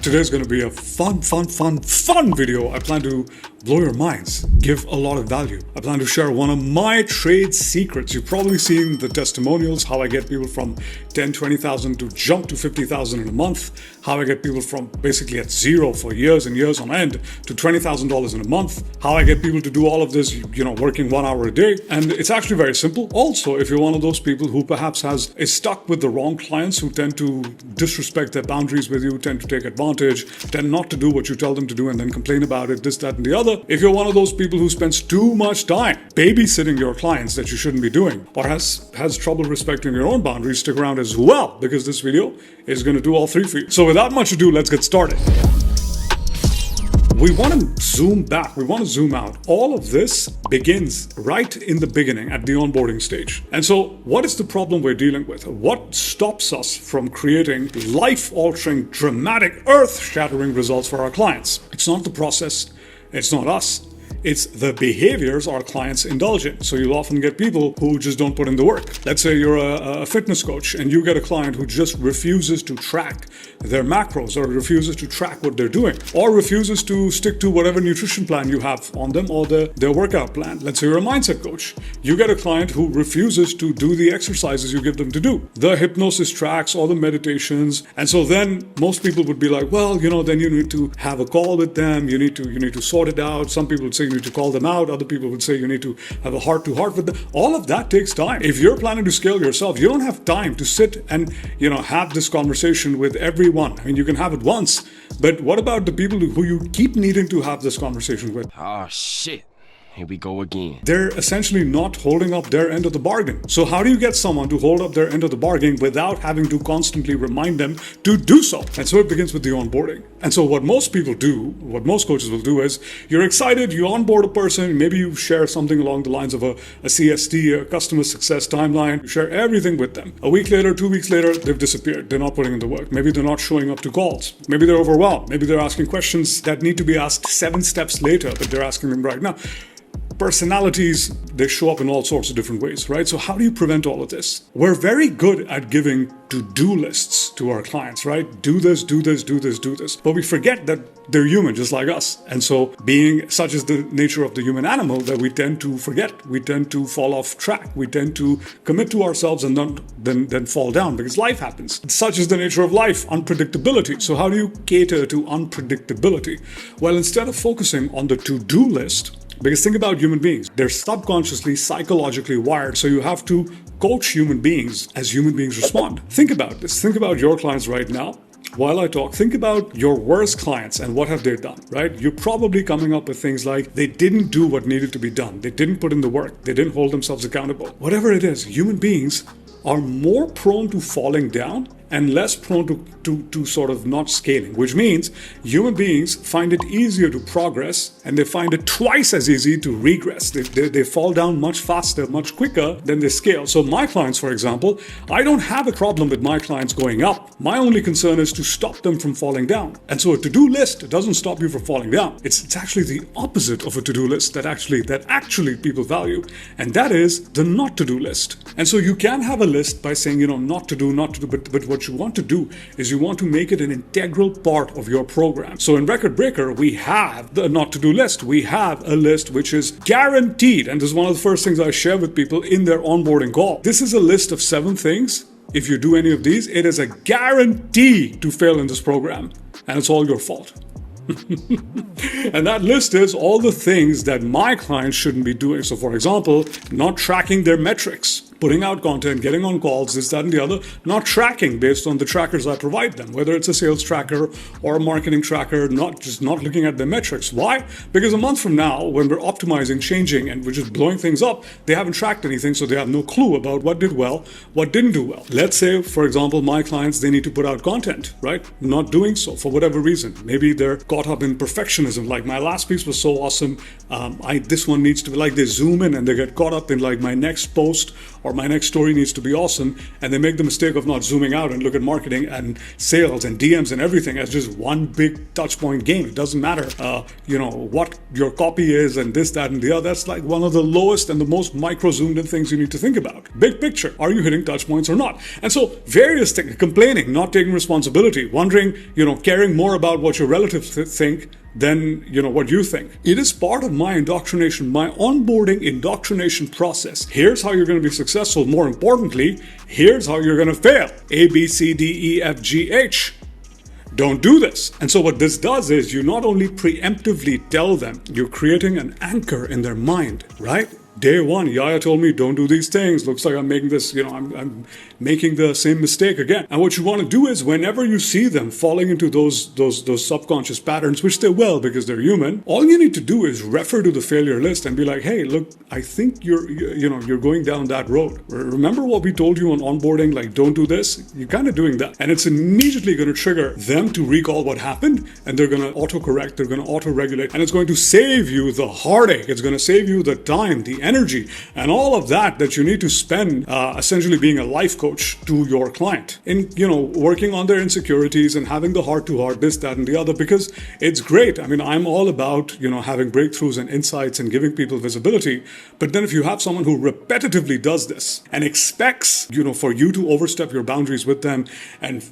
Today's going to be a fun video. I plan to blow your minds, give a lot of value. I plan to share one of my trade secrets. You've probably seen the testimonials, how I get people from 10, 20,000 to jump to 50,000 in a month, how I get people from basically at zero for years and years on end to $20,000 in a month, how I get people to do all of this, working 1 hour a day. And it's actually very simple. Also, if you're one of those people who perhaps is stuck with the wrong clients who tend to disrespect their boundaries with you, tend to take advantage, tend not to do what you tell them to do and then complain about it, this, that, and the other. If you're one of those people who spends too much time babysitting your clients that you shouldn't be doing, or has trouble respecting your own boundaries, stick around as well, because this video is going to do all three for you. So without much ado, let's get started. We want to zoom back, we want to zoom out. All of this begins right in the beginning at the onboarding stage. And so what is the problem we're dealing with? What stops us from creating life-altering, dramatic, earth-shattering results for our clients? It's not the process, it's not us. It's the behaviors our clients indulge in. So you'll often get people who just don't put in the work. Let's say you're a fitness coach and you get a client who just refuses to track their macros or refuses to track what they're doing or refuses to stick to whatever nutrition plan you have on them or their workout plan. Let's say you're a mindset coach. You get a client who refuses to do the exercises you give them to do, the hypnosis tracks or the meditations. And so then most people would be like, well, then you need to have a call with them. You need to sort it out. Some people would say you need to call them out. Other people would say you need to have a heart-to-heart with them. All of that takes time. If you're planning to scale yourself, you don't have time to sit and have this conversation with everyone. I mean, you can have it once, but what about the people who you keep needing to have this conversation with? Oh shit. Here we go again. They're essentially not holding up their end of the bargain. So how do you get someone to hold up their end of the bargain without having to constantly remind them to do so? And so it begins with the onboarding. And so what most people do, what most coaches will do is you're excited, you onboard a person, maybe you share something along the lines of a CST, a customer success timeline, you share everything with them. A week later, 2 weeks later, they've disappeared. They're not putting in the work. Maybe they're not showing up to calls. Maybe they're overwhelmed. Maybe they're asking questions that need to be asked 7 steps later, but they're asking them right now. Personalities, they show up in all sorts of different ways, right? So how do you prevent all of this? We're very good at giving to-do lists to our clients, right? Do this, do this, do this, do this. But we forget that they're human just like us. And so being such is the nature of the human animal that we tend to forget. We tend to fall off track. We tend to commit to ourselves and then fall down because life happens. Such is the nature of life, unpredictability. So how do you cater to unpredictability? Well, instead of focusing on the to-do list, because think about human beings, they're subconsciously, psychologically wired. So you have to coach human beings as human beings respond. Think about this. Think about your clients right now. While I talk, think about your worst clients and what have they done, right? You're probably coming up with things like they didn't do what needed to be done. They didn't put in the work. They didn't hold themselves accountable. Whatever it is, human beings are more prone to falling down and less prone to sort of not scaling, which means human beings find it easier to progress and they find it twice as easy to regress. They fall down much faster, much quicker than they scale. So my clients, for example, I don't have a problem with my clients going up. My only concern is to stop them from falling down. And so a to-do list doesn't stop you from falling down. It's actually the opposite of a to-do list that actually people value. And that is the not to-do list. And so you can have a list by saying, not to do, but what you want to do is you want to make it an integral part of your program. So in Record Breaker, we have the not to do list. We have a list which is guaranteed. And this is one of the first things I share with people in their onboarding call. This is a list of 7 things. If you do any of these, it is a guarantee to fail in this program. And it's all your fault. And that list is all the things that my clients shouldn't be doing. So for example, not tracking their metrics, putting out content, getting on calls, this, that, and the other, not tracking based on the trackers I provide them, whether it's a sales tracker or a marketing tracker, not looking at their metrics. Why? Because a month from now, when we're optimizing, changing, and we're just blowing things up, they haven't tracked anything, so they have no clue about what did well, what didn't do well. Let's say, for example, my clients, they need to put out content, right? Not doing so for whatever reason. Maybe they're caught up in perfectionism, like my last piece was so awesome, this one needs to be like, they zoom in and they get caught up in like my next post or my next story needs to be awesome, and they make the mistake of not zooming out and look at marketing and sales and DMs and everything as just one big touch point game. It doesn't matter, what your copy is and this, that, and the other. That's like one of the lowest and the most micro zoomed in things you need to think about. Big picture, are you hitting touch points or not? And so various things, complaining, not taking responsibility, wondering, caring more about what your relatives think than what you think. It is part of my indoctrination, my onboarding indoctrination process. Here's how you're going to be successful. More importantly, here's how you're going to fail. A, B, C, D, E, F, G, H. Don't do this. And so what this does is you not only preemptively tell them, you're creating an anchor in their mind, right? Day one, Yaya told me, don't do these things. Looks like I'm making this, I'm making the same mistake again. And what you want to do is whenever you see them falling into those subconscious patterns, which they will because they're human, all you need to do is refer to the failure list and be like, hey, look, I think you're going down that road. Remember what we told you on onboarding, like don't do this? You're kind of doing that. And it's immediately going to trigger them to recall what happened, and they're going to autocorrect, they're going to auto-regulate, and it's going to save you the heartache. It's going to save you the time, the energy, and all of that you need to spend essentially being a life coach to your client in, working on their insecurities and having the heart-to-heart, this, that, and the other, because it's great. I mean, I'm all about, having breakthroughs and insights and giving people visibility. But then if you have someone who repetitively does this and expects, for you to overstep your boundaries with them and,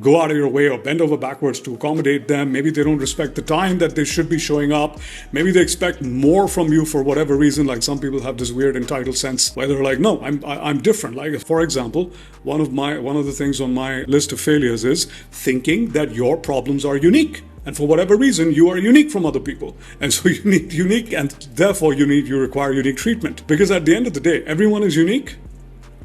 go out of your way or bend over backwards to accommodate them, maybe they don't respect the time that they should be showing up. Maybe they expect more from you for whatever reason, like some people have this weird entitled sense where they're like, no, I'm different. Like, for example, one of the things on my list of failures is thinking that your problems are unique. And for whatever reason, you are unique from other people. And so you need unique, and therefore you require unique treatment. Because at the end of the day, everyone is unique,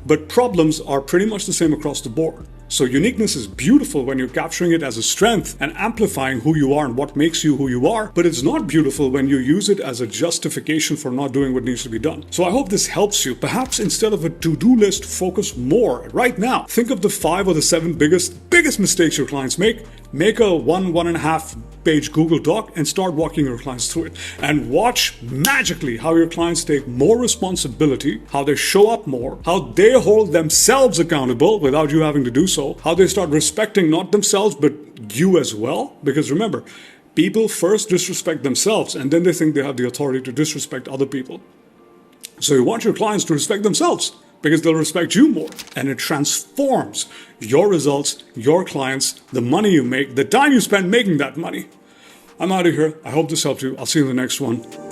but problems are pretty much the same across the board. So uniqueness is beautiful when you're capturing it as a strength and amplifying who you are and what makes you who you are, but it's not beautiful when you use it as a justification for not doing what needs to be done. So I hope this helps you. Perhaps instead of a to-do list, focus more right now. Think of the 5 or the 7 biggest mistakes your clients make. Make a 1.5 page Google Doc and start walking your clients through it. And watch magically how your clients take more responsibility, how they show up more, how they hold themselves accountable without you having to do so, how they start respecting not themselves but you as well. Because remember, people first disrespect themselves and then they think they have the authority to disrespect other people. So you want your clients to respect themselves, because they'll respect you more. And it transforms your results, your clients, the money you make, the time you spend making that money. I'm out of here. I hope this helped you. I'll see you in the next one.